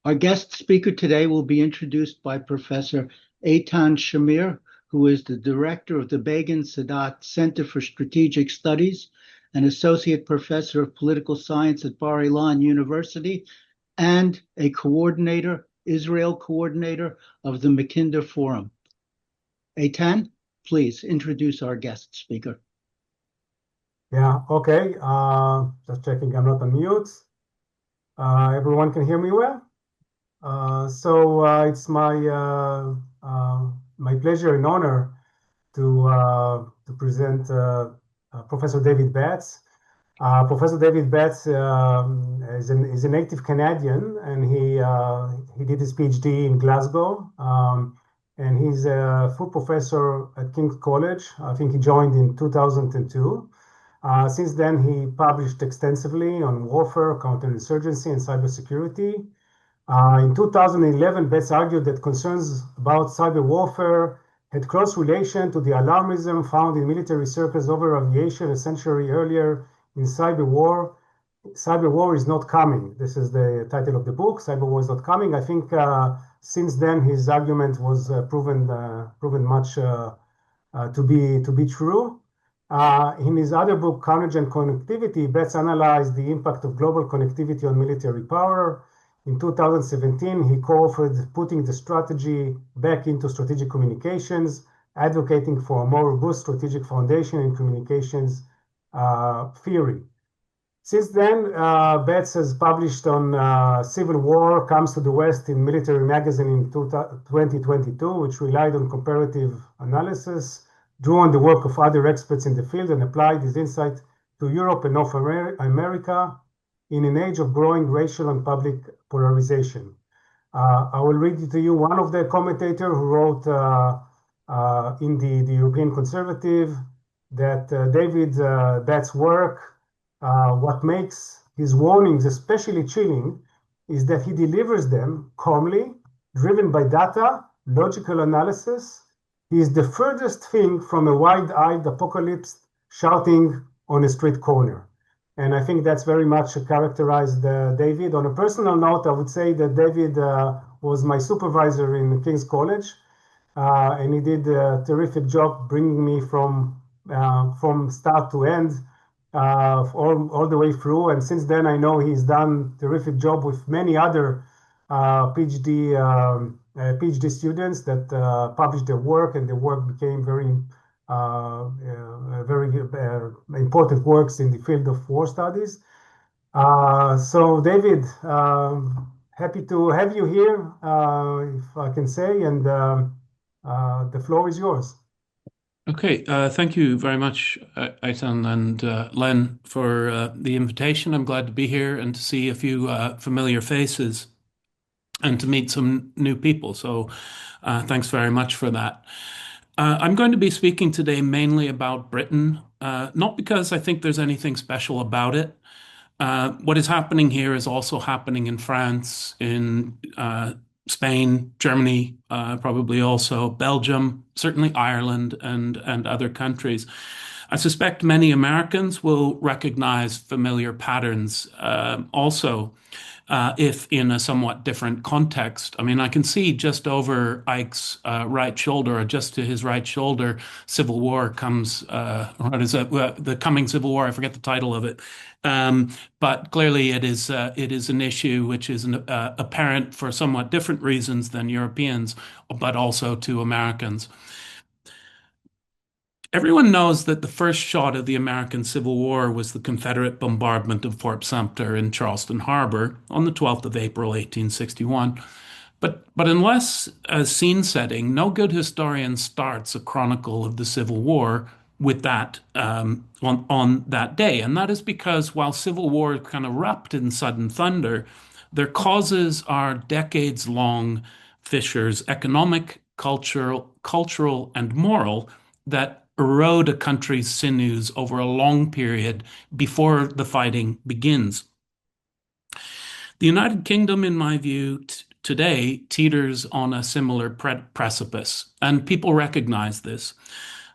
Our guest speaker today will be introduced by Professor Eitan Shamir, who is the director of the Begin Sadat Center for Strategic Studies, an associate professor of political science at Bar-Ilan University, and a coordinator, Israel coordinator of the Mackinder Forum. Eitan, please introduce our guest speaker. Yeah, okay. Just checking I'm not on mute. Everyone can hear me well? It's my pleasure and honor to present Professor David Betz. Professor David Betz is a native Canadian, and he did his PhD in Glasgow, and he's a full professor at King's College. I think he joined in 2002. Since then, he published extensively on warfare, counterinsurgency, and cybersecurity. In 2011, Betz argued that concerns about cyber warfare had close relation to the alarmism found in military circles over aviation a century earlier in cyber war. Cyber war is not coming. This is the title of the book, Cyber War is Not Coming. I think since then his argument was proven much to be true. In his other book, Carnage and Connectivity, Betz analyzed the impact of global connectivity on military power. In 2017, he co-authored Putting the Strategy Back into Strategic Communications, advocating for a more robust strategic foundation in communications theory. Since then, Betz has published on Civil War Comes to the West in Military Magazine in 2022, which relied on comparative analysis, drew on the work of other experts in the field, and applied his insight to Europe and North America in an age of growing racial and public polarization. I will read to you one of the commentators who wrote in the European Conservative that David Betz's work, what makes his warnings especially chilling is that he delivers them calmly, driven by data, logical analysis. He is the furthest thing from a wide-eyed apocalypse shouting on a street corner. And I think that's very much characterized David. On a personal note, I would say that David was my supervisor in King's College, and he did a terrific job bringing me from start to end, all the way through. And since then, I know he's done a terrific job with many other PhD students that published their work, and their work became very important works in the field of war studies. So David, happy to have you here, if I can say, and the floor is yours. Okay, thank you very much, Eitan and Len, for the invitation. I'm glad to be here and to see a few familiar faces and to meet some new people. So thanks very much for that. I'm going to be speaking today mainly about Britain, not because I think there's anything special about it. What is happening here is also happening in France, in Spain, Germany, probably also Belgium, certainly Ireland and other countries. I suspect many Americans will recognize familiar patterns also, if in a somewhat different context. I mean, I can see just over Ike's right shoulder, or just to his right shoulder, Civil War comes, what is it? The Coming Civil War, I forget the title of it. But clearly it is an issue which is apparent for somewhat different reasons than Europeans, but also to Americans. Everyone knows that the first shot of the American Civil War was the Confederate bombardment of Fort Sumter in Charleston Harbor on the 12th of April, 1861. But unless a scene setting, no good historian starts a chronicle of the Civil War with that on that day. And that is because while Civil War kind of erupt in sudden thunder, their causes are decades-long fissures, economic, cultural, and moral, that erode a country's sinews over a long period before the fighting begins. The United Kingdom, in my view, today teeters on a similar precipice, and people recognize this.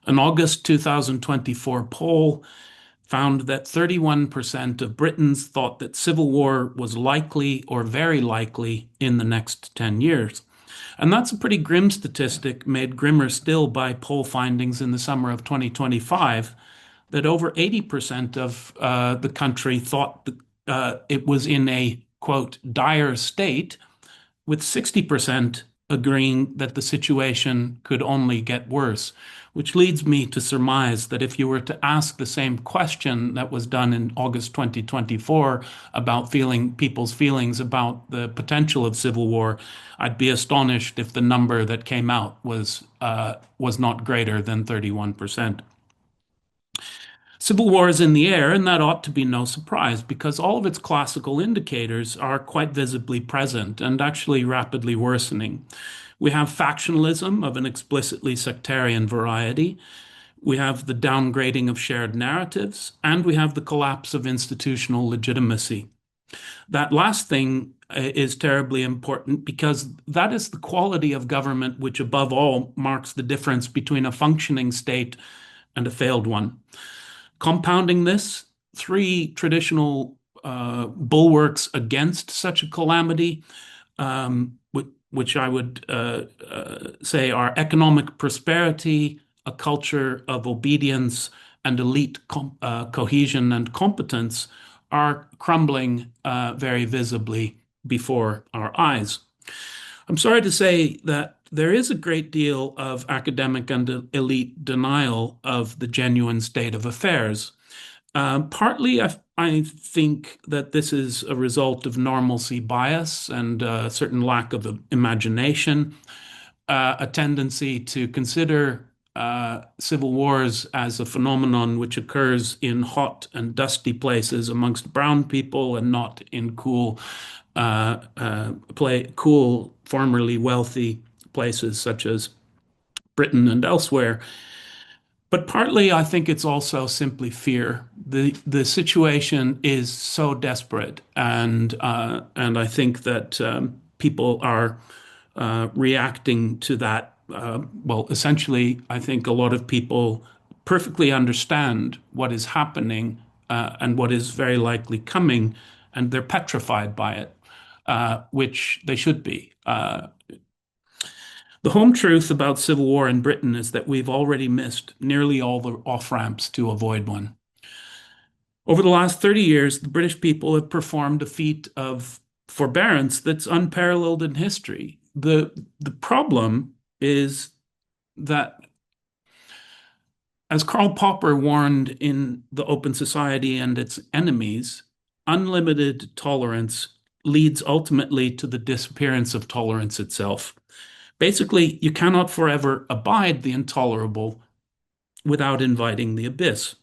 An August 2024 poll found that 31% of Britons thought that civil war was likely or very likely in the next 10 years. And that's a pretty grim statistic, made grimmer still by poll findings in the summer of 2025, that over 80% of the country thought that, it was in a, quote, dire state, with 60% agreeing that the situation could only get worse, which leads me to surmise that if you were to ask the same question that was done in August 2024 about people's feelings about the potential of civil war, I'd be astonished if the number that came out was not greater than 31%. Civil war is in the air, and that ought to be no surprise because all of its classical indicators are quite visibly present and actually rapidly worsening. We have factionalism of an explicitly sectarian variety. We have the downgrading of shared narratives, and we have the collapse of institutional legitimacy. That last thing is terribly important because that is the quality of government which, above all, marks the difference between a functioning state and a failed one. Compounding this, three traditional bulwarks against such a calamity, which I would say are economic prosperity, a culture of obedience, and elite cohesion and competence, are crumbling very visibly before our eyes. I'm sorry to say that there is a great deal of academic and elite denial of the genuine state of affairs. Partly, I think that this is a result of normalcy bias and a certain lack of imagination, a tendency to consider civil wars as a phenomenon which occurs in hot and dusty places amongst brown people and not in cool, formerly wealthy places such as Britain and elsewhere. But partly, I think it's also simply fear. The situation is so desperate, and I think that people are reacting to that. Well, essentially, I think a lot of people perfectly understand what is happening and what is very likely coming, and they're petrified by it, which they should be. The home truth about civil war in Britain is that we've already missed nearly all the off-ramps to avoid one. Over the last 30 years, the British people have performed a feat of forbearance that's unparalleled in history. The problem is that, as Karl Popper warned in The Open Society and Its Enemies, unlimited tolerance leads ultimately to the disappearance of tolerance itself. Basically, you cannot forever abide the intolerable without inviting the abyss.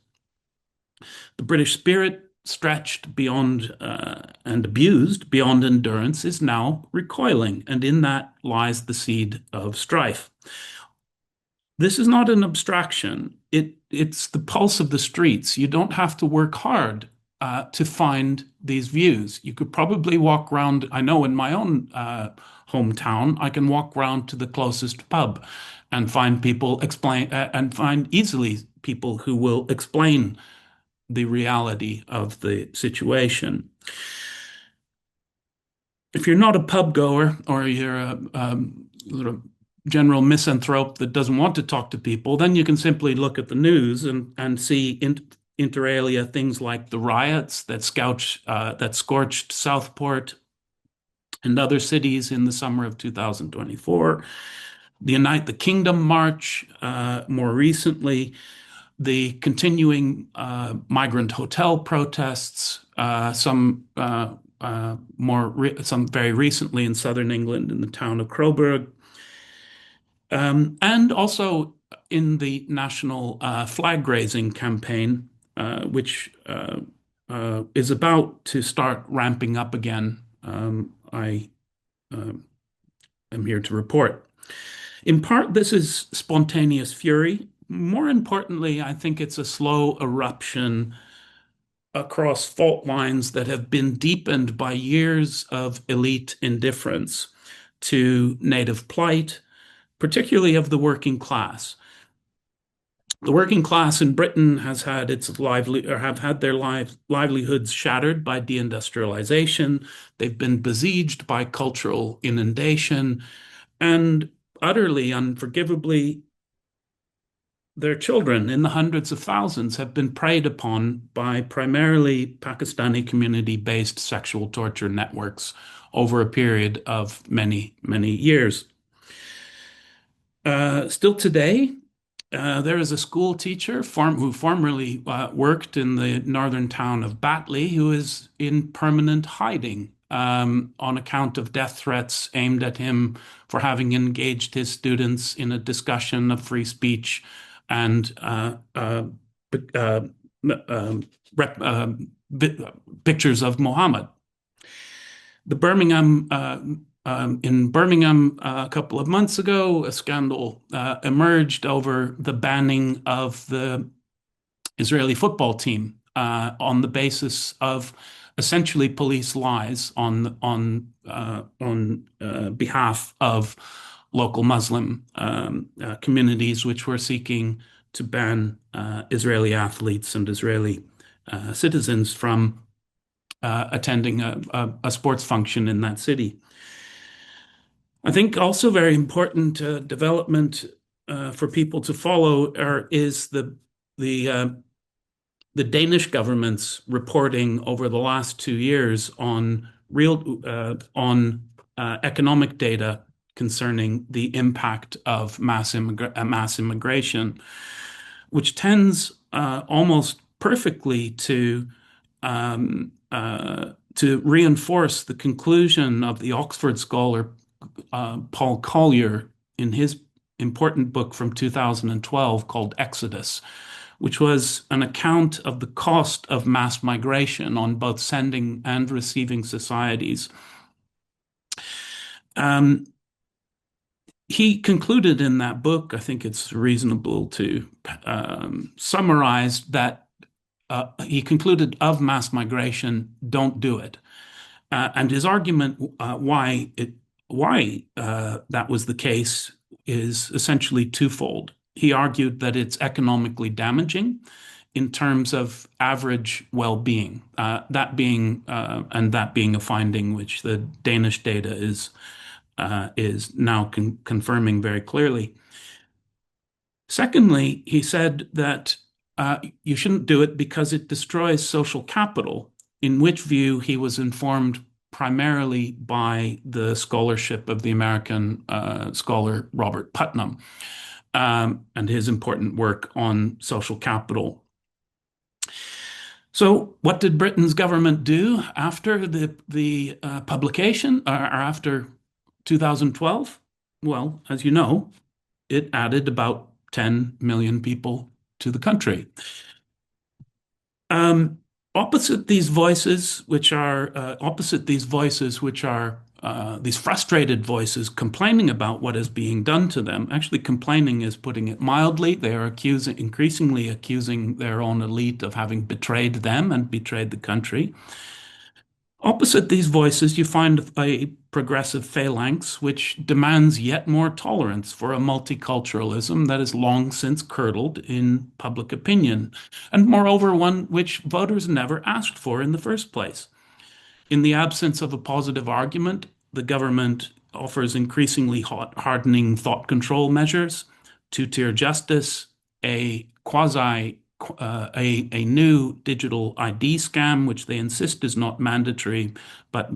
The British spirit, stretched beyond and abused beyond endurance, is now recoiling, and in that lies the seed of strife. This is not an abstraction. It's the pulse of the streets. You don't have to work hard to find these views. You could probably walk around. I know in my own hometown, I can walk around to the closest pub and find people and find easily people who will explain the reality of the situation. If you're not a pub goer or you're a sort of general misanthrope that doesn't want to talk to people, then you can simply look at the news and see inter alia things like the riots that scorched Southport and other cities in the summer of 2024, the Unite the Kingdom March more recently, the continuing migrant hotel protests, some very recently in southern England in the town of Coburg, and also in the national flag raising campaign, which is about to start ramping up again. I am here to report. In part, this is spontaneous fury. More importantly, I think it's a slow eruption across fault lines that have been deepened by years of elite indifference to native plight, particularly of the working class. The working class in Britain has had have had their livelihoods shattered by deindustrialization. They've been besieged by cultural inundation, and utterly unforgivably, their children in the hundreds of thousands have been preyed upon by primarily Pakistani community-based sexual torture networks over a period of many, many years. Still today, there is a school teacher who formerly worked in the northern town of Batley who is in permanent hiding on account of death threats aimed at him for having engaged his students in a discussion of free speech and pictures of Muhammad. In Birmingham, a couple of months ago, a scandal emerged over the banning of the Israeli football team on the basis of essentially police lies on behalf of local Muslim communities, which were seeking to ban Israeli athletes and Israeli citizens from attending a sports function in that city. I think also very important development for people to follow is the Danish government's reporting over the last 2 years on economic data concerning the impact of mass immigration, which tends almost perfectly to reinforce the conclusion of the Oxford scholar Paul Collier in his important book from 2012 called Exodus, which was an account of the cost of mass migration on both sending and receiving societies. He concluded in that book, I think it's reasonable to summarize that he concluded of mass migration, don't do it. And his argument why that was the case is essentially twofold. He argued that it's economically damaging in terms of average well-being, that being a finding which the Danish data is now confirming very clearly. Secondly, he said that you shouldn't do it because it destroys social capital, in which view he was informed primarily by the scholarship of the American scholar Robert Putnam and his important work on social capital. So what did Britain's government do after the publication, or after 2012? Well, as you know, it added about 10 million people to the country. Opposite these voices, which are these frustrated voices complaining about what is being done to them. Actually, complaining is putting it mildly. They are increasingly accusing their own elite of having betrayed them and betrayed the country. Opposite these voices, you find a progressive phalanx which demands yet more tolerance for a multiculturalism that is long since curdled in public opinion, and moreover, one which voters never asked for in the first place. In the absence of a positive argument, the government offers increasingly hardening thought control measures, two-tier justice, a new digital ID scam, which they insist is not mandatory, but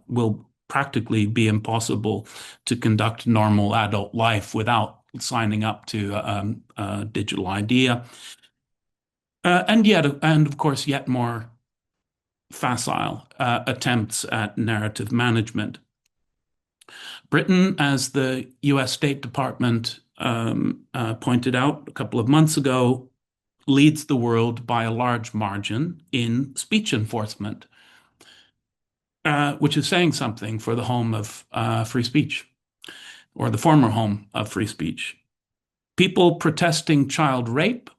will practically be impossible to conduct normal adult life without signing up to a digital ID. And of course, yet more facile attempts at narrative management. Britain, as the US State Department pointed out a couple of months ago, leads the world by a large margin in speech enforcement, which is saying something for the home of free speech, or the former home of free speech. People protesting child rape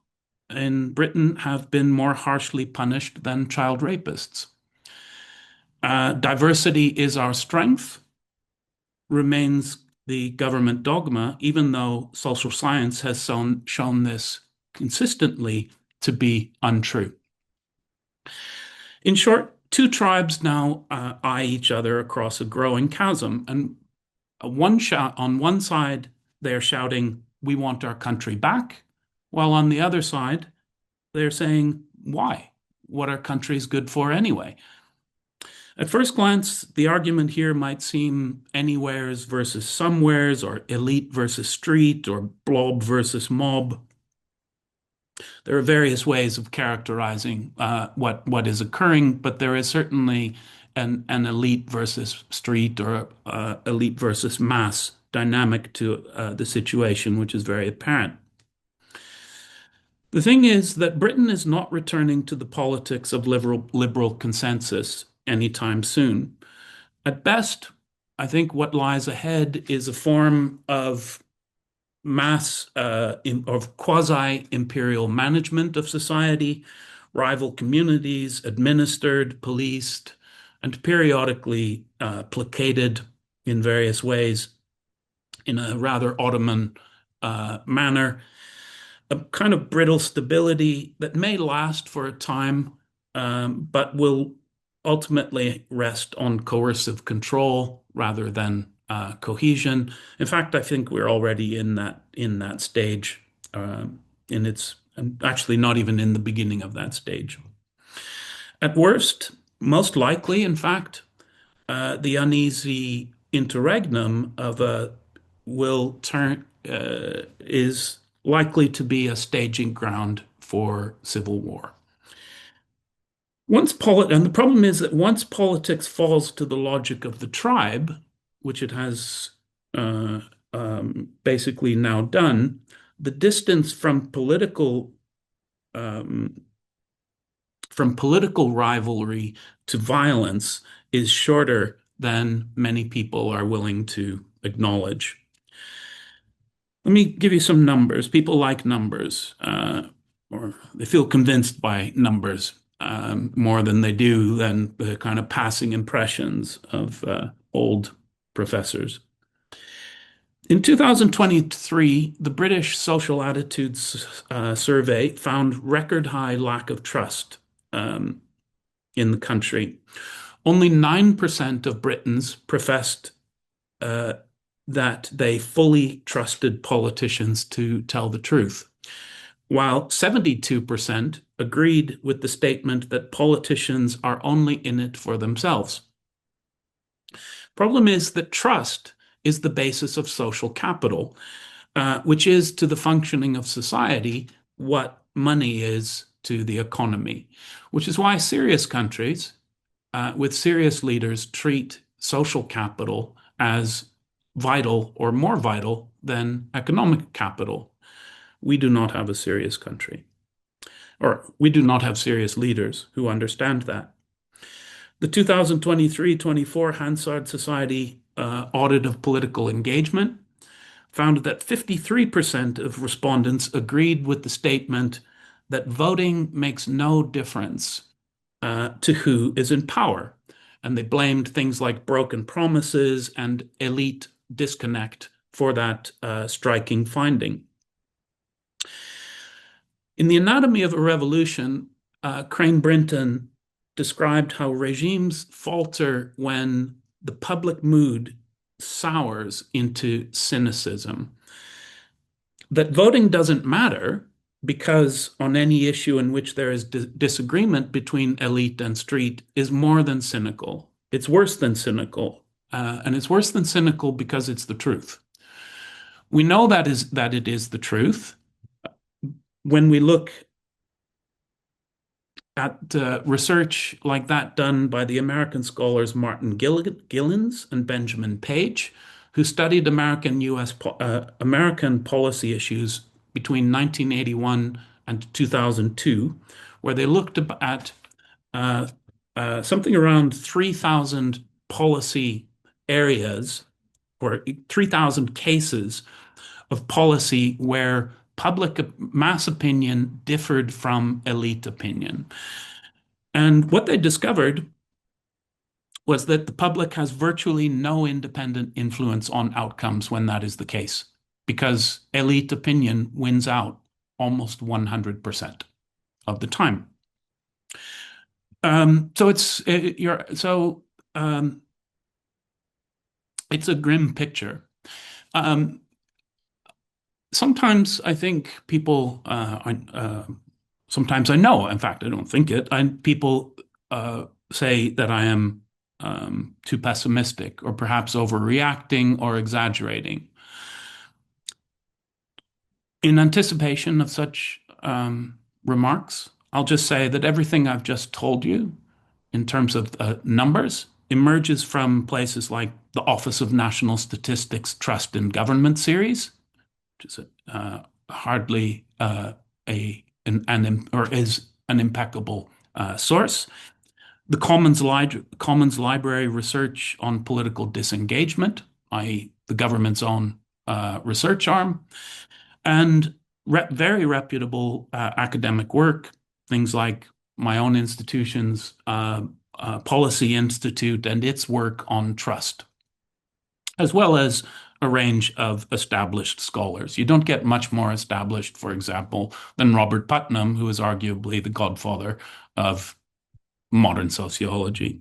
in Britain have been more harshly punished than child rapists. Diversity is our strength remains the government dogma, even though social science has shown this consistently to be untrue. In short, two tribes now eye each other across a growing chasm, and on one side, they're shouting, "We want our country back," while on the other side, they're saying, "Why? What are countries good for anyway?" At first glance, the argument here might seem anywheres versus somewheres, or elite versus street, or blob versus mob. There are various ways of characterizing what is occurring, but there is certainly an elite versus street or elite versus mass dynamic to the situation, which is very apparent. The thing is that Britain is not returning to the politics of liberal consensus anytime soon. At best, I think what lies ahead is a form of of quasi-imperial management of society, rival communities administered, policed, and periodically placated in various ways in a rather Ottoman manner. A kind of brittle stability that may last for a time, but will ultimately rest on coercive control rather than cohesion. In fact, I think we're already in that stage. It's actually not even in the beginning of that stage. At worst, most likely, in fact, the uneasy interregnum of is likely to be a staging ground for civil war. And the problem is that once politics falls to the logic of the tribe, which it has basically now done, the distance from political rivalry to violence is shorter than many people are willing to acknowledge. Let me give you some numbers. People like numbers, or they feel convinced by numbers more than they do than the kind of passing impressions of old professors. In 2023, the British Social Attitudes Survey found record high lack of trust in the country. Only 9% of Britons professed that they fully trusted politicians to tell the truth, while 72% agreed with the statement that politicians are only in it for themselves. Problem is that trust is the basis of social capital, which is to the functioning of society what money is to the economy, which is why serious countries with serious leaders treat social capital as vital or more vital than economic capital. We do not have a serious country, or we do not have serious leaders who understand that. The 2023-24 Hansard Society audit of political engagement found that 53% of respondents agreed with the statement that voting makes no difference to who is in power. And they blamed things like broken promises and elite disconnect for that striking finding. In The Anatomy of a Revolution, Crane Brinton described how regimes falter when the public mood sours into cynicism. That voting doesn't matter because on any issue in which there is disagreement between elite and street is more than cynical. It's worse than cynical. And it's worse than cynical because it's the truth. We know that it is the truth when we look at research like that done by the American scholars Martin Gillens and Benjamin Page, who studied American policy issues between 1981 and 2002, where they looked at something around 3,000 policy areas or 3,000 cases of policy where public mass opinion differed from elite opinion. And what they discovered was that the public has virtually no independent influence on outcomes when that is the case, because elite opinion wins out almost 100% of the time. So it's a grim picture. Sometimes I think people, sometimes I know, in fact, I don't think it, people say that I am too pessimistic or perhaps overreacting or exaggerating. In anticipation of such remarks, I'll just say that everything I've just told you in terms of numbers emerges from places like the Office of National Statistics Trust in Government series, which is hardly is an impeccable source. The Commons Library research on political disengagement, i.e., the government's own research arm, and very reputable academic work, things like my own institution's Policy Institute and its work on trust, as well as a range of established scholars. You don't get much more established, for example, than Robert Putnam, who is arguably the godfather of modern sociology,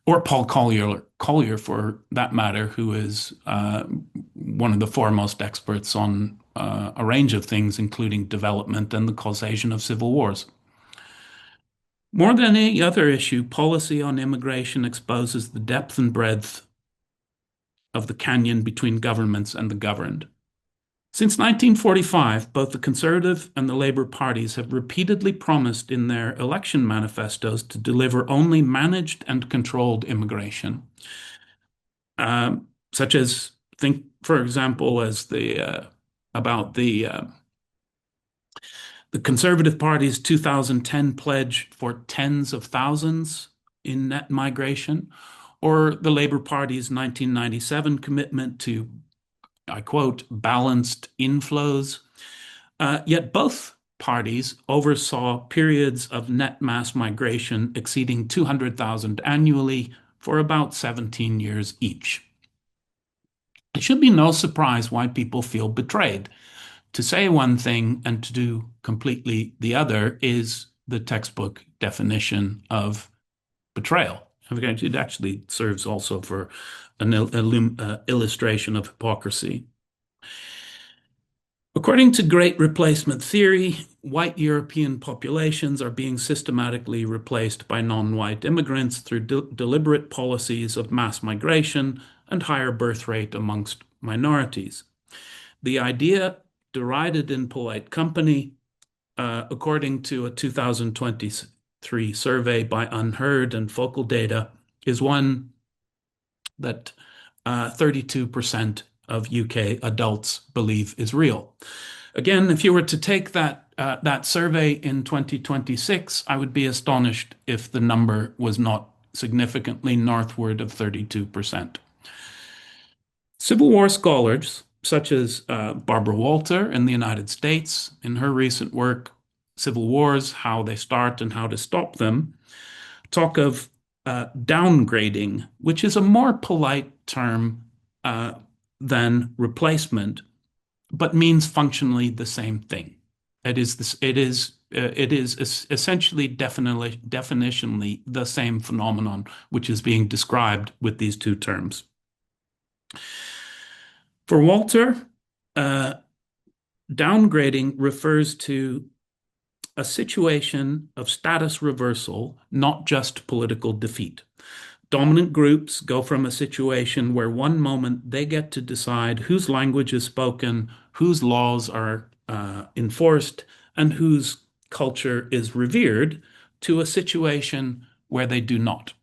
or Paul Collier, for that matter, who is one of the foremost experts on a range of things, including development and the causation of civil wars. More than any other issue, policy on immigration exposes the depth and breadth of the canyon between governments and the governed. Since 1945, both the Conservative and the Labour parties have repeatedly promised in their election manifestos to deliver only managed and controlled immigration, such as, think, for example, as about the Conservative Party's 2010 pledge for tens of thousands in net migration, or the Labour Party's 1997 commitment to, I quote, balanced inflows. Yet both parties oversaw periods of net mass migration exceeding 200,000 annually for about 17 years each. It should be no surprise why people feel betrayed. To say one thing and to do completely the other is the textbook definition of betrayal. It actually serves also for an illustration of hypocrisy. According to Great Replacement theory, white European populations are being systematically replaced by non-white immigrants through deliberate policies of mass migration and higher birth rate amongst minorities. The idea, derided in polite company, according to a 2023 survey by Unheard and Focal Data, is one that 32% of UK adults believe is real. Again, if you were to take that survey in 2026, I would be astonished if the number was not significantly northward of 32%. Civil War scholars, such as Barbara Walter in the United States, in her recent work, Civil Wars, How They Start and How to Stop Them, talk of downgrading, which is a more polite term than replacement, but means functionally the same thing. It is essentially definitionally the same phenomenon which is being described with these two terms. For Walter, downgrading refers to a situation of status reversal, not just political defeat. Dominant groups go from a situation where one moment they get to decide whose language is spoken, whose laws are enforced, and whose culture is revered, to a situation where they do not.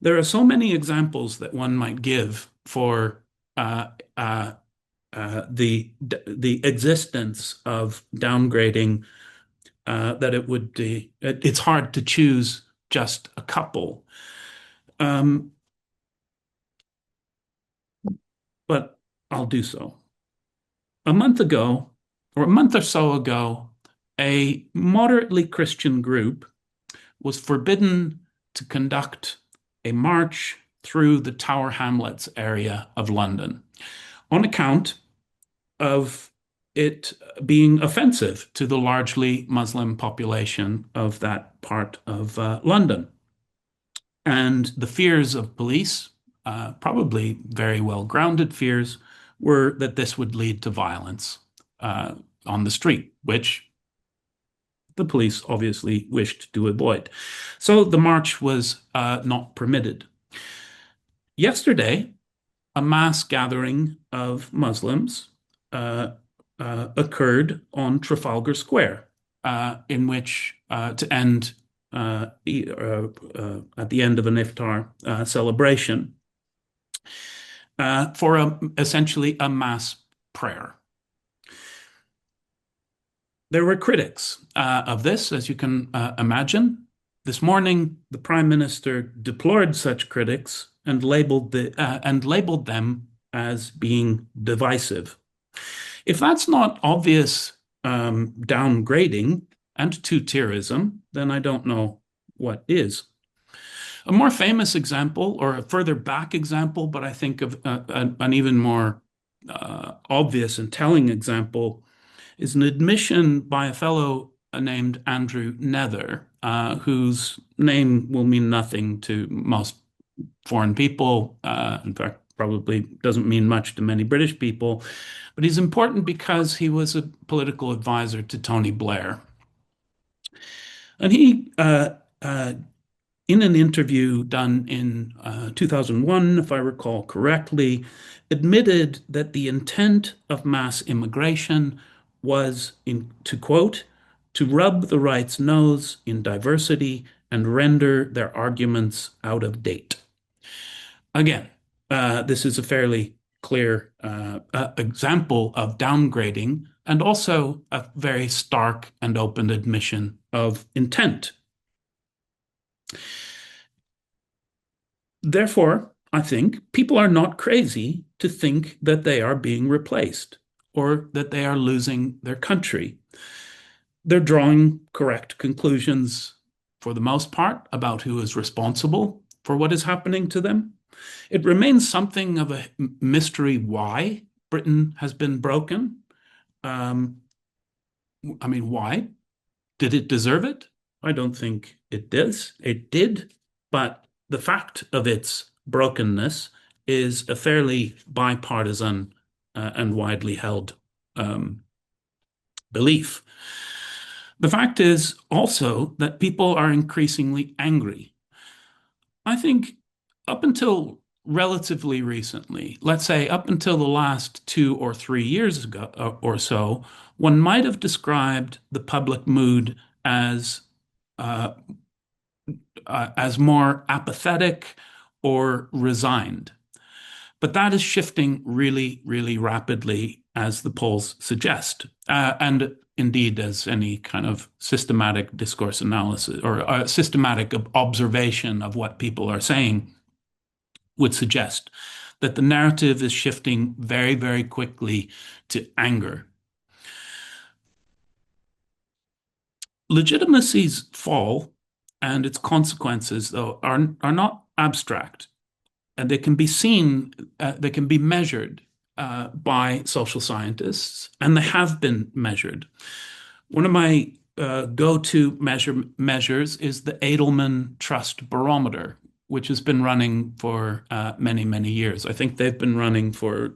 There are so many examples that one might give for the existence of downgrading that it's hard to choose just a couple. But I'll do so. A month ago, or a month or so ago, a moderately Christian group was forbidden to conduct a march through the Tower Hamlets area of London on account of it being offensive to the largely Muslim population of that part of London. And the fears of police, probably very well-grounded fears, were that this would lead to violence on the street, which the police obviously wished to avoid. So the march was not permitted. Yesterday, a mass gathering of Muslims occurred on Trafalgar Square, in which to end at the end of an iftar celebration for essentially a mass prayer. There were critics of this, as you can imagine. This morning, the Prime Minister deplored such critics and labeled them as being divisive. If that's not obvious downgrading and two-tierism, then I don't know what is. A more famous example, or a further back example, but I think of an even more obvious and telling example, is an admission by a fellow named Andrew Nether, whose name will mean nothing to most foreign people. In fact, probably doesn't mean much to many British people, but he's important because he was a political advisor to Tony Blair. And he, in an interview done in 2001, if I recall correctly, admitted that the intent of mass immigration was, to quote, to rub the right's nose in diversity and render their arguments out of date. Again, this is a fairly clear example of downgrading and also a very stark and open admission of intent. Therefore, I think people are not crazy to think that they are being replaced or that they are losing their country. They're drawing correct conclusions for the most part about who is responsible for what is happening to them. It remains something of a mystery why Britain has been broken. I mean, why? Did it deserve it? I don't think it does. It did, but the fact of its brokenness is a fairly bipartisan and widely held belief. The fact is also that people are increasingly angry. I think up until relatively recently, let's say up until the last 2 or 3 years ago or so, one might have described the public mood as more apathetic or resigned. But that is shifting really, really rapidly, as the polls suggest. And indeed, as any kind of systematic discourse analysis or systematic observation of what people are saying would suggest, that the narrative is shifting very, very quickly to anger. Legitimacy's fall and its consequences, though, are not abstract. And they can be seen, they can be measured by social scientists, and they have been measured. One of my go-to measures is the Edelman Trust Barometer, which has been running for many, many years. I think they've been running for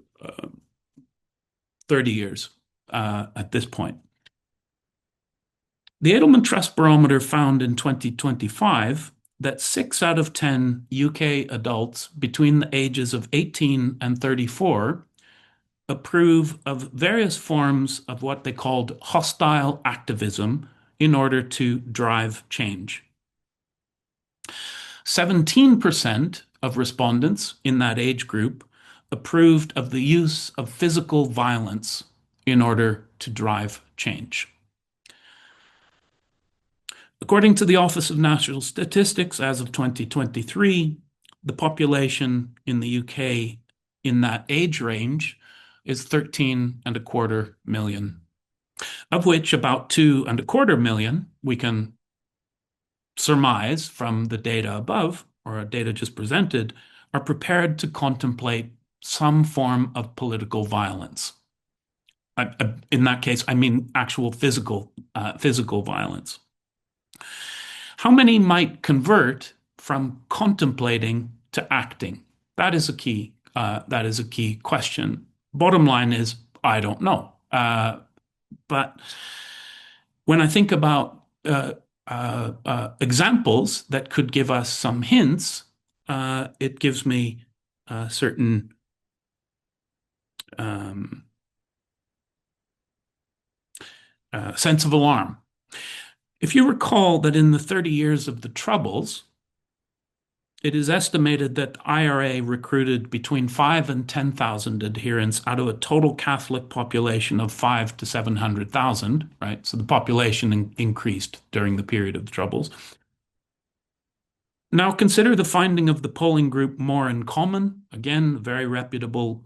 30 years at this point. The Edelman Trust Barometer found in 2025 that 6 out of 10 UK adults between the ages of 18 and 34 approve of various forms of what they called hostile activism in order to drive change. 17% of respondents in that age group approved of the use of physical violence in order to drive change. According to the Office of National Statistics, as of 2023, the population in the UK in that age range is 13.25 million, of which about 2.25 million we can surmise from the data above or data just presented, are prepared to contemplate some form of political violence. In that case, I mean actual physical violence. How many might convert from contemplating to acting? That is a key. That is a key question. Bottom line is, I don't know. But when I think about examples that could give us some hints, it gives me a certain sense of alarm. If you recall that in the 30 years of the Troubles, it is estimated that IRA recruited between 5 and 10,000 adherents out of a total Catholic population of 5 to 700,000, right? So the population increased during the period of the Troubles. Now consider the finding of the polling group More in Common, again, very reputable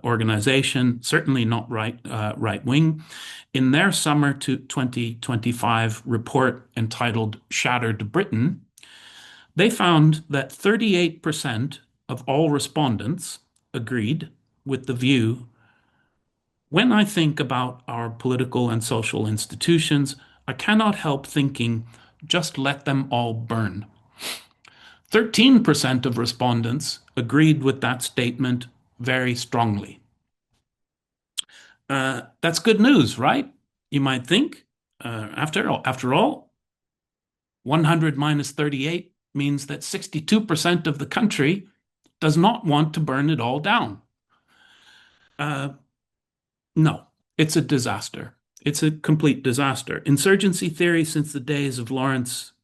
organization, certainly not right-wing, in their summer to 2025 report entitled Shattered Britain. They found that 38% of all respondents agreed with the view, when I think about our political and social institutions, I cannot help thinking, just let them all burn. 13% of respondents agreed with that statement very strongly. That's good news, right? You might think. After all, 100 minus 38 means that 62% of the country does not want to burn it all down. No, it's a disaster. It's a complete disaster. Insurgency theory since the days of Lawrence's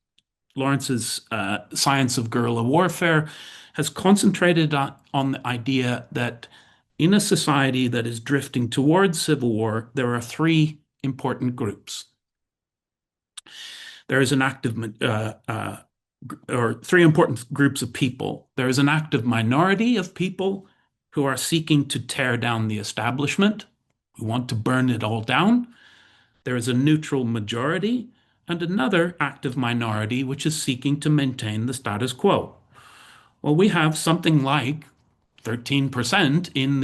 Science of Guerrilla Warfare has concentrated on the idea that in a society that is drifting towards civil war, there are three important groups. There is an active or three important groups of people. There is an active minority of people who are seeking to tear down the establishment, who want to burn it all down. There is a neutral majority and another active minority which is seeking to maintain the status quo. Well, we have something like 13% in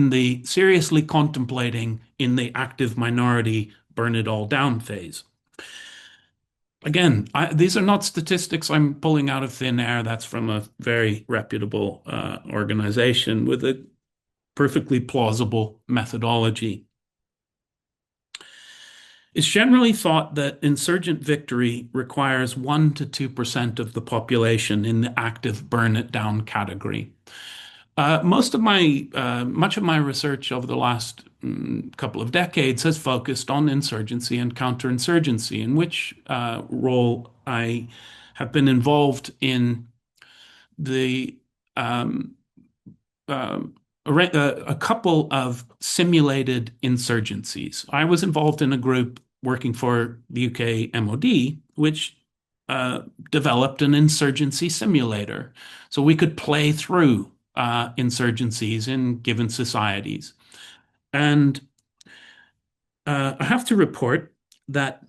the seriously contemplating in the active minority burn it all down phase. Again, these are not statistics I'm pulling out of thin air. That's from a very reputable organization with a perfectly plausible methodology. It's generally thought that insurgent victory requires 1 to 2% of the population in the active burn it down category. Much of my research over the last couple of decades has focused on insurgency and counterinsurgency, in which role I have been involved in a couple of simulated insurgencies. I was involved in a group working for the UK MOD, which developed an insurgency simulator. So we could play through insurgencies in given societies. And I have to report that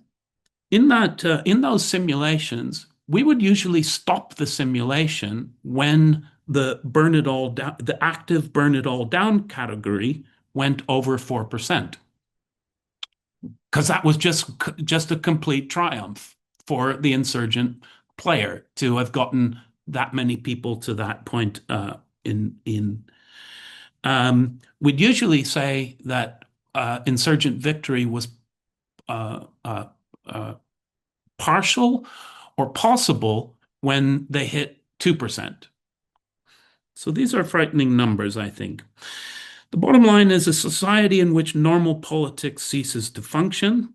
in those simulations, we would usually stop the simulation when the burn it all down, the active burn it all down category went over 4%. Because that was just a complete triumph for the insurgent player to have gotten that many people to that point we'd usually say that insurgent victory was partial or possible when they hit 2%. So these are frightening numbers, I think. The bottom line is a society in which normal politics ceases to function,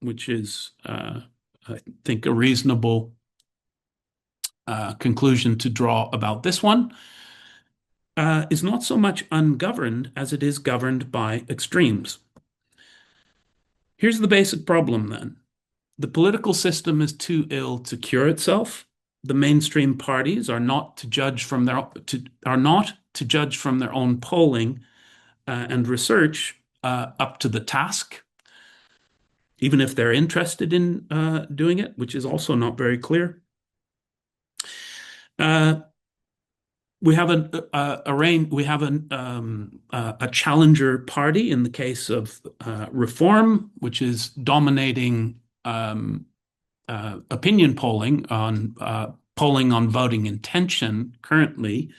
which is, I think, a reasonable conclusion to draw about this one, is not so much ungoverned as it is governed by extremes. Here's the basic problem then. The political system is too ill to cure itself. The mainstream parties are not to judge from their own polling and research up to the task, even if they're interested in doing it, which is also not very clear. We have a challenger party in the case of reform, which is dominating opinion polling on voting intention currently.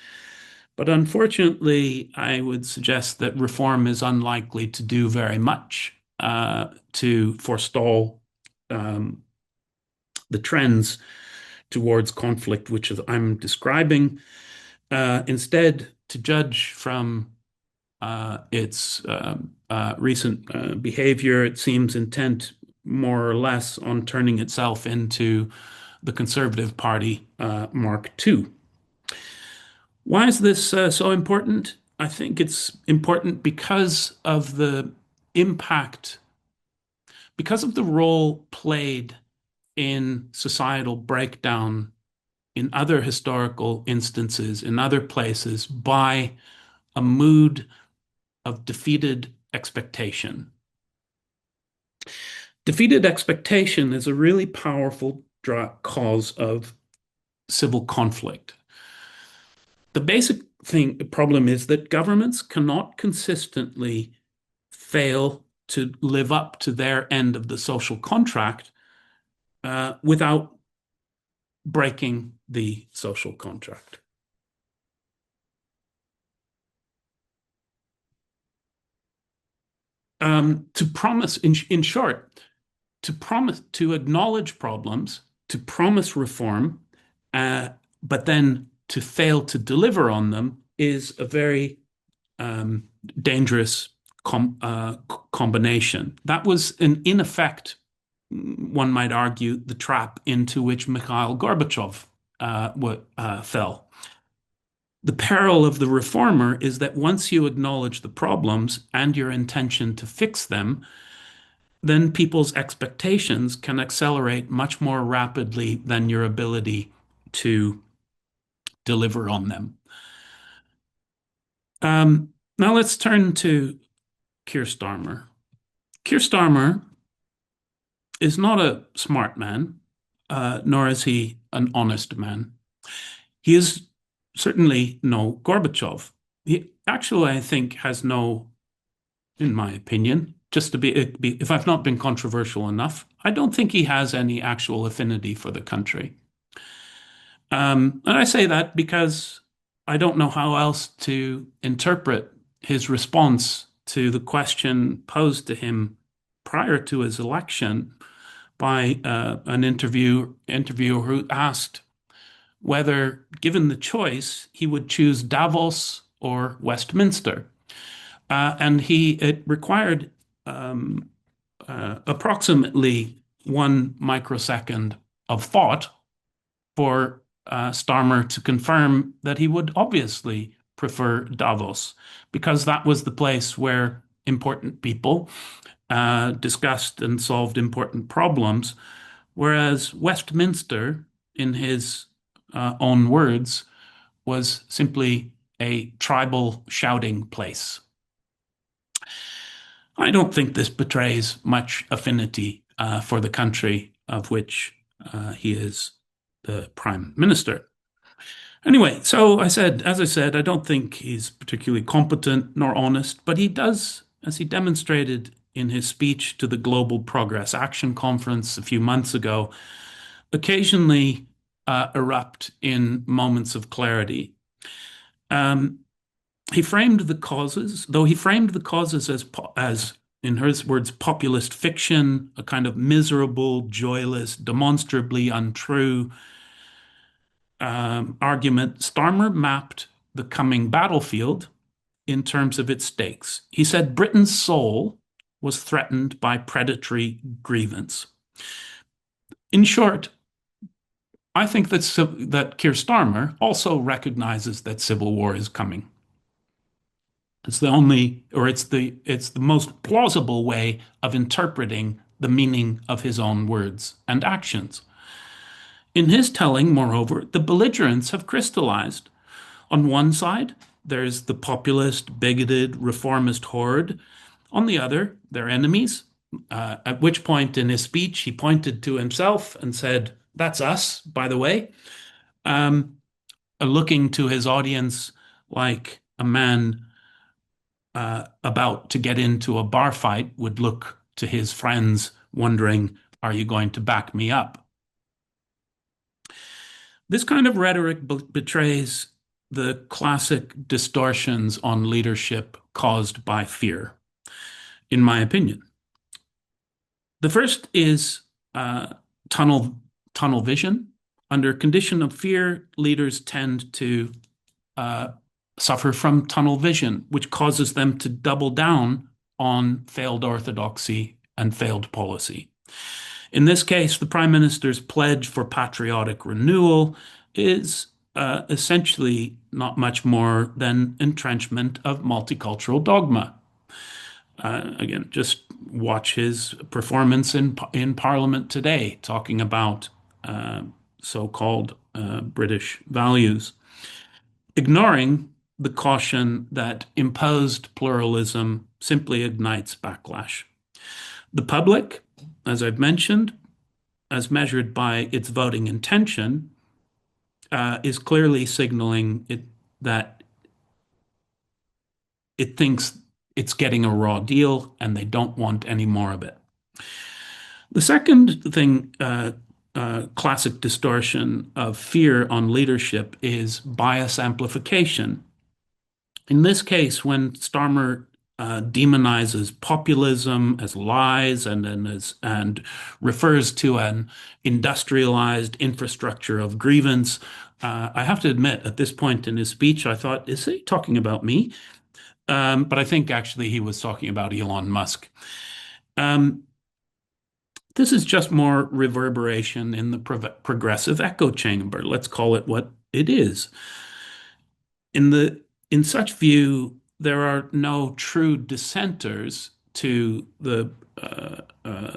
But unfortunately, I would suggest that reform is unlikely to do very much to forestall the trends towards conflict, which I'm describing. Instead, to judge from its recent behavior, it seems intent more or less on turning itself into the Conservative Party Mark II. Why is this so important? I think it's important because of the impact, because of the role played in societal breakdown in other historical instances, in other places, by a mood of defeated expectation. Defeated expectation is a really powerful cause of civil conflict. The basic problem is that governments cannot consistently fail to live up to their end of the social contract without breaking the social contract. To promise, in short, to acknowledge problems, to promise reform, but then to fail to deliver on them is a very dangerous combination. That was, in effect, one might argue, the trap into which Mikhail Gorbachev fell. The peril of the reformer is that once you acknowledge the problems and your intention to fix them, then people's expectations can accelerate much more rapidly than your ability to deliver on them. Now let's turn to Keir Starmer. Keir Starmer is not a smart man, nor is he an honest man. He is certainly no Gorbachev. He actually, I think, has no, in my opinion, just to be, if I've not been controversial enough, I don't think he has any actual affinity for the country. And I say that because I don't know how else to interpret his response to the question posed to him prior to his election by an interviewer who asked whether, given the choice, he would choose Davos or Westminster. And it required approximately 1 microsecond of thought for Starmer to confirm that he would obviously prefer Davos, because that was the place where important people discussed and solved important problems, whereas Westminster, in his own words, was simply a tribal shouting place. I don't think this betrays much affinity for the country of which he is the Prime Minister. Anyway, so as I said, I don't think he's particularly competent nor honest, but he does, as he demonstrated in his speech to the Global Progress Action Conference a few months ago, occasionally erupt in moments of clarity. He framed the causes, as, in his words, populist fiction, a kind of miserable, joyless, demonstrably untrue argument. Starmer mapped the coming battlefield in terms of its stakes. He said Britain's soul was threatened by predatory grievance. In short, I think that Keir Starmer also recognizes that civil war is coming. It's the most plausible way of interpreting the meaning of his own words and actions. In his telling, moreover, the belligerents have crystallized. On one side, there's the populist, bigoted, reformist horde. On the other, their enemies, at which point in his speech he pointed to himself and said, "That's us, by the way." looking to his audience like a man about to get into a bar fight would look to his friends wondering, are you going to back me up? This kind of rhetoric betrays the classic distortions on leadership caused by fear, in my opinion. The first is tunnel vision. Under condition of fear, leaders tend to suffer from tunnel vision, which causes them to double down on failed orthodoxy and failed policy. In this case, the Prime Minister's pledge for patriotic renewal is essentially not much more than entrenchment of multicultural dogma. Again, just watch his performance in Parliament today, talking about so-called British values, ignoring the caution that imposed pluralism simply ignites backlash. The public, as I've mentioned, as measured by its voting intention, is clearly signaling that it thinks it's getting a raw deal and they don't want any more of it. The second thing, classic distortion of fear on leadership, is bias amplification. In this case, when Starmer demonizes populism as lies and refers to an industrialized infrastructure of grievance, I have to admit, at this point in his speech, I thought, is he talking about me? But I think actually he was talking about Elon Musk. This is just more reverberation in the progressive echo chamber. Let's call it what it is. In such view, there are no true dissenters to the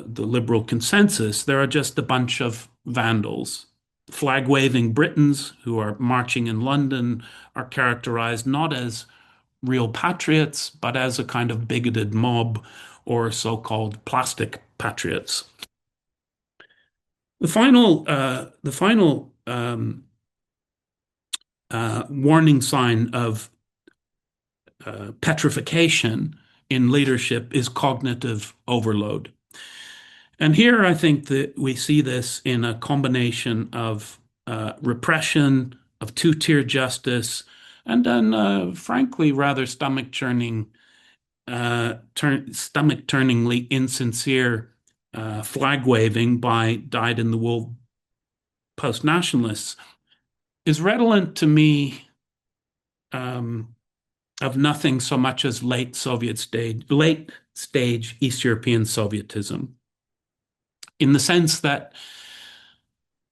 liberal consensus. There are just a bunch of vandals. Flag-waving Britons who are marching in London are characterized not as real patriots, but as a kind of bigoted mob or so-called plastic patriots. The final warning sign of petrification in leadership is cognitive overload. And here I think that we see this in a combination of repression, of two-tier justice, and then, frankly, rather stomach-turningly insincere flag-waving by dyed-in-the-wool post-nationalists is redolent to me of nothing so much as late stage East European Sovietism, in the sense that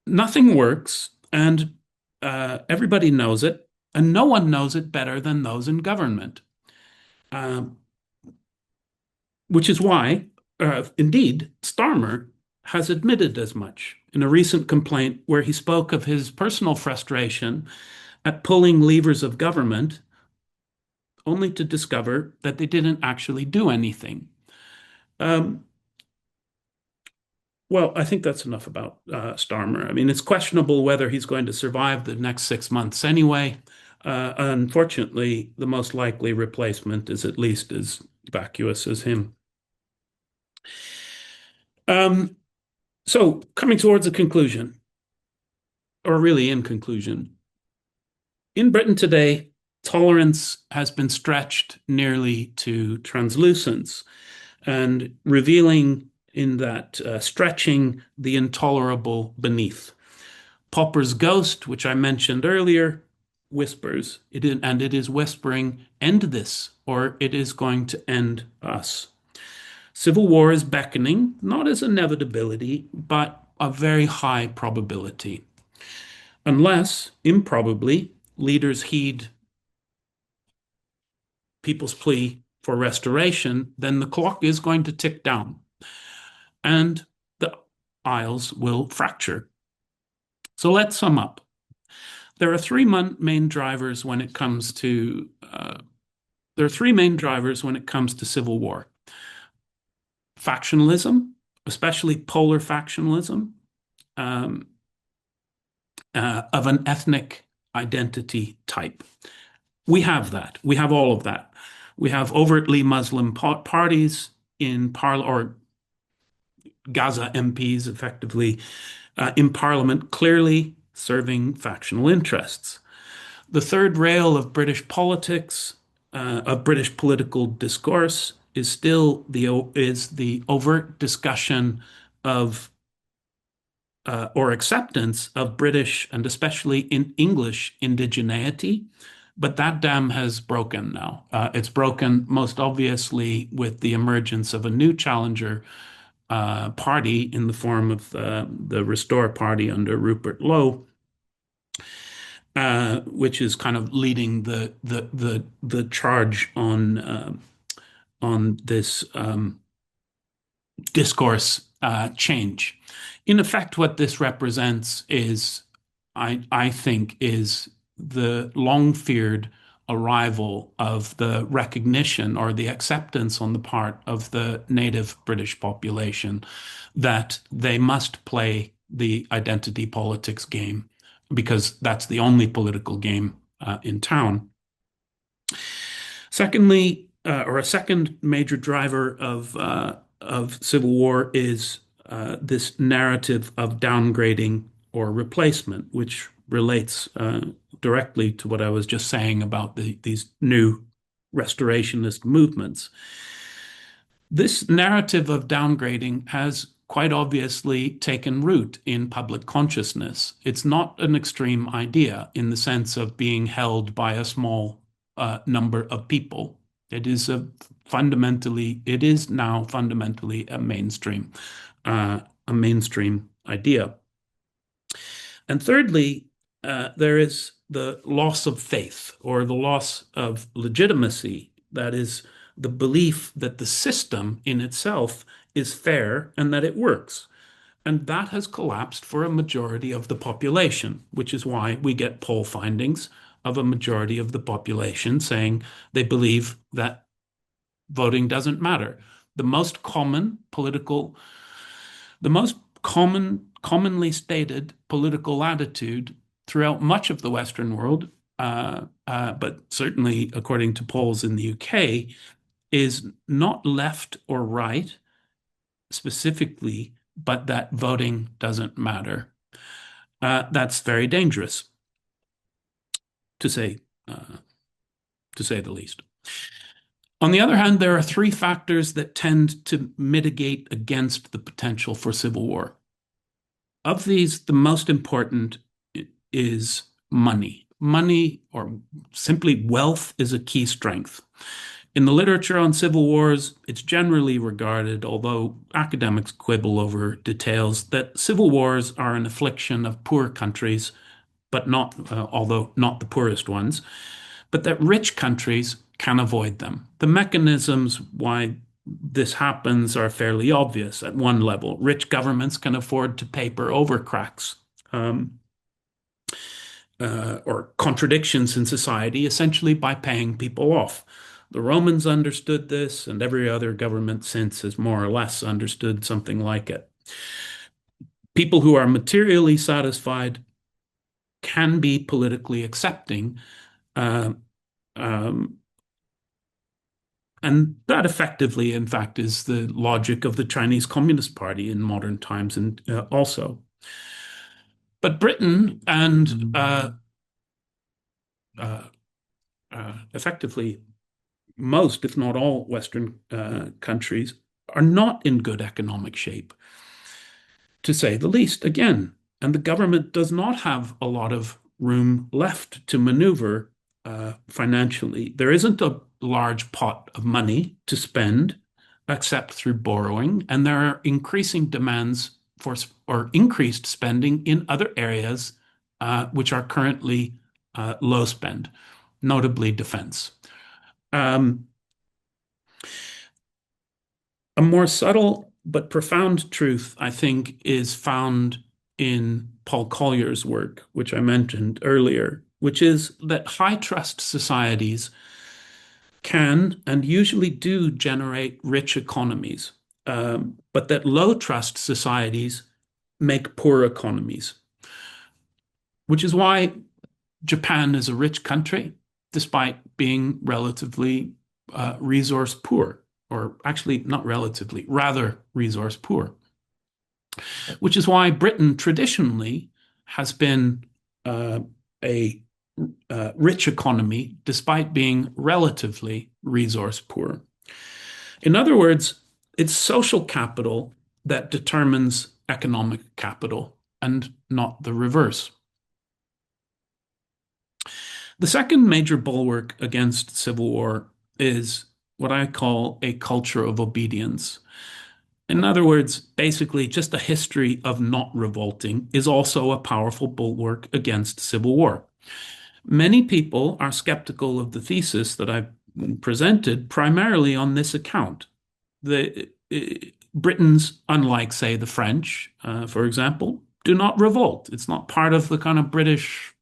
nothing works and everybody knows it, and no one knows it better than those in government. Which is why, indeed, Starmer has admitted as much in a recent complaint where he spoke of his personal frustration at pulling levers of government only to discover that they didn't actually do anything. Well, I think that's enough about Starmer. I mean, it's questionable whether he's going to survive the next 6 months anyway. Unfortunately, the most likely replacement is at least as vacuous as him. So coming towards a conclusion, or really in conclusion, in Britain today, tolerance has been stretched nearly to translucence, and revealing in that stretching the intolerable beneath. Popper's ghost, which I mentioned earlier, whispers, and it is whispering, end this, or it is going to end us. Civil war is beckoning, not as inevitability, but a very high probability. Unless, improbably, leaders heed people's plea for restoration, then the clock is going to tick down and the aisles will fracture. So let's sum up. There are three main drivers when it comes to civil war. Factionalism, especially polar factionalism, of an ethnic identity type. We have that. We have all of that. We have overtly Muslim parties in Parliament, or Gaza MPs effectively in Parliament, clearly serving factional interests. The third rail of British politics, of British political discourse, is still the overt discussion of or acceptance of British and especially in English indigeneity. But that dam has broken now. It's broken most obviously with the emergence of a new challenger party in the form of the Restore Party under Rupert Lowe, which is kind of leading the charge on this discourse change. In effect, what this represents is, I think, is the long-feared arrival of the recognition or the acceptance on the part of the native British population that they must play the identity politics game because that's the only political game in town. Secondly, or a second major driver of civil war is this narrative of downgrading or replacement, which relates directly to what I was just saying about these new restorationist movements. This narrative of downgrading has quite obviously taken root in public consciousness. It's not an extreme idea in the sense of being held by a small number of people. It is now fundamentally a mainstream idea. And thirdly, there is the loss of faith or the loss of legitimacy. That is the belief that the system in itself is fair and that it works. And that has collapsed for a majority of the population, which is why we get poll findings of a majority of the population saying they believe that voting doesn't matter. The most commonly stated political attitude throughout much of the Western world, but certainly according to polls in the UK, is not left or right specifically, but that voting doesn't matter. That's very dangerous, to say the least. On the other hand, there are three factors that tend to mitigate against the potential for civil war. Of these, the most important is money. Money, or simply wealth, is a key strength. In the literature on civil wars, it's generally regarded, although academics quibble over details, that civil wars are an affliction of poor countries, but not, although not the poorest ones, but that rich countries can avoid them. The mechanisms why this happens are fairly obvious at one level. Rich governments can afford to paper over cracks or contradictions in society essentially by paying people off. The Romans understood this, and every other government since has more or less understood something like it. People who are materially satisfied can be politically accepting, and that effectively, in fact, is the logic of the Chinese Communist Party in modern times and also. But Britain and effectively most, if not all, Western countries are not in good economic shape, to say the least, again. And the government does not have a lot of room left to maneuver financially. There isn't a large pot of money to spend except through borrowing, and there are increasing demands for or increased spending in other areas which are currently low spend, notably defense. A more subtle but profound truth, I think, is found in Paul Collier's work, which I mentioned earlier, which is that high trust societies can and usually do generate rich economies, but that low trust societies make poor economies, which is why Japan is a rich country despite being relatively resource poor, or actually not relatively, rather resource poor, which is why Britain traditionally has been a rich economy despite being relatively resource poor. In other words, it's social capital that determines economic capital and not the reverse. The second major bulwark against civil war is what I call a culture of obedience. In other words, basically, just a history of not revolting is also a powerful bulwark against civil war. Many people are skeptical of the thesis that I've presented primarily on this account. Britons, unlike, say, the French, for example, do not revolt. It's not part of the kind of British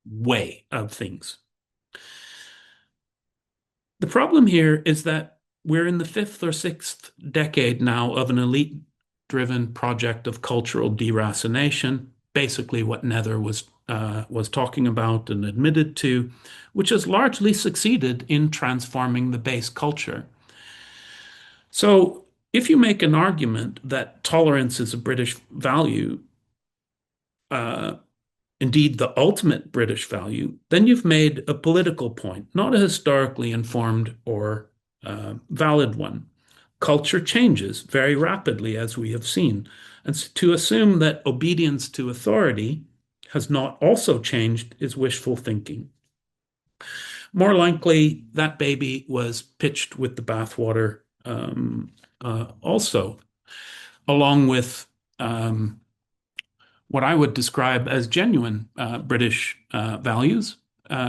way of things. The problem here is that we're in the fifth or sixth decade now of an elite-driven project of cultural deracination, basically what Nether was talking about and admitted to, which has largely succeeded in transforming the base culture. So if you make an argument that tolerance is a British value, indeed the ultimate British value, then you've made a political point, not a historically informed or valid one. Culture changes very rapidly, as we have seen. And to assume that obedience to authority has not also changed is wishful thinking. More likely, that baby was pitched with the bathwater also, along with what I would describe as genuine British values,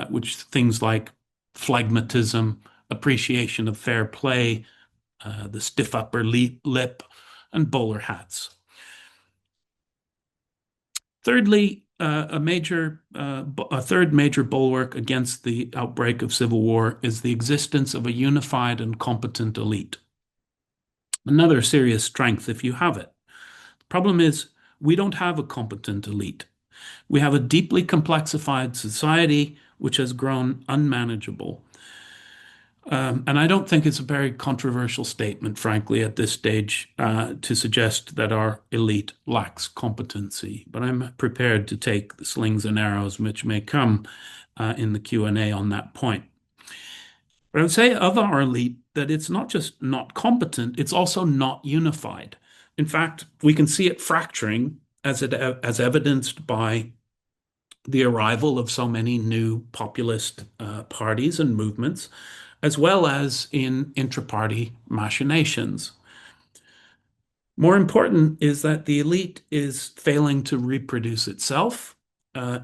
which things like phlegmatism, appreciation of fair play, the stiff upper lip, and bowler hats. Thirdly, a third major bulwark against the outbreak of civil war is the existence of a unified and competent elite. Another serious strength if you have it. The problem is we don't have a competent elite. We have a deeply complexified society which has grown unmanageable. And I don't think it's a very controversial statement, frankly, at this stage, to suggest that our elite lacks competency. But I'm prepared to take the slings and arrows which may come in the Q&A on that point. But I would say of our elite that it's not just not competent, it's also not unified. In fact, we can see it fracturing as evidenced by the arrival of so many new populist parties and movements, as well as in intra-party machinations. More important is that the elite is failing to reproduce itself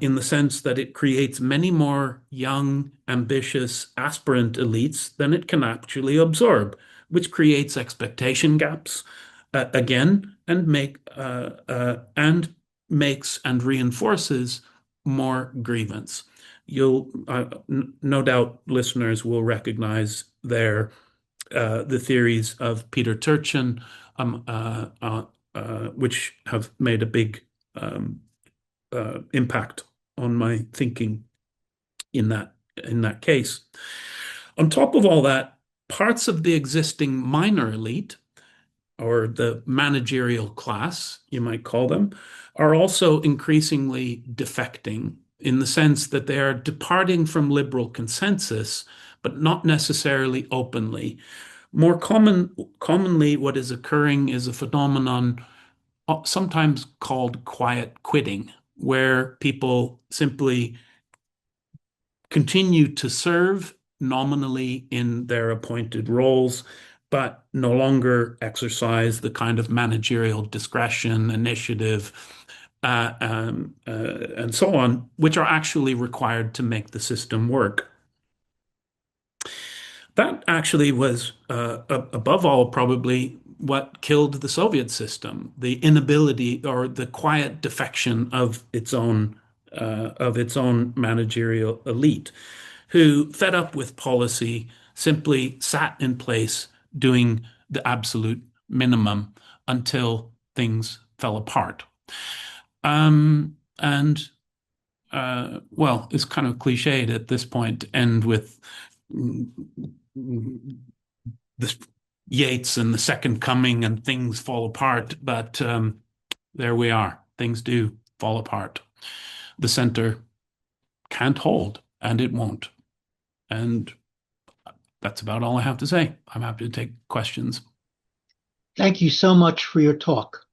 in the sense that it creates many more young, ambitious, aspirant elites than it can actually absorb, which creates expectation gaps again, and makes and reinforces more grievance. You'll no doubt listeners will recognize there the theories of Peter Turchin, which have made a big impact on my thinking in that case. On top of all that, parts of the existing minor elite, or the managerial class, you might call them, are also increasingly defecting in the sense that they are departing from liberal consensus, but not necessarily openly. More commonly, what is occurring is a phenomenon sometimes called quiet quitting, where people simply continue to serve nominally in their appointed roles, but no longer exercise the kind of managerial discretion, initiative, and so on, which are actually required to make the system work. That actually was, above all, probably what killed the Soviet system, the inability or the quiet defection of its own managerial elite, who, fed up with policy, simply sat in place doing the absolute minimum until things fell apart. And well, it's kind of cliched at this point to end with this Yeats and the Second Coming and things fall apart, but there we are. Things do fall apart. The center can't hold, and it won't. And that's about all I have to say. I'm happy to take questions. Thank you so much for your talk.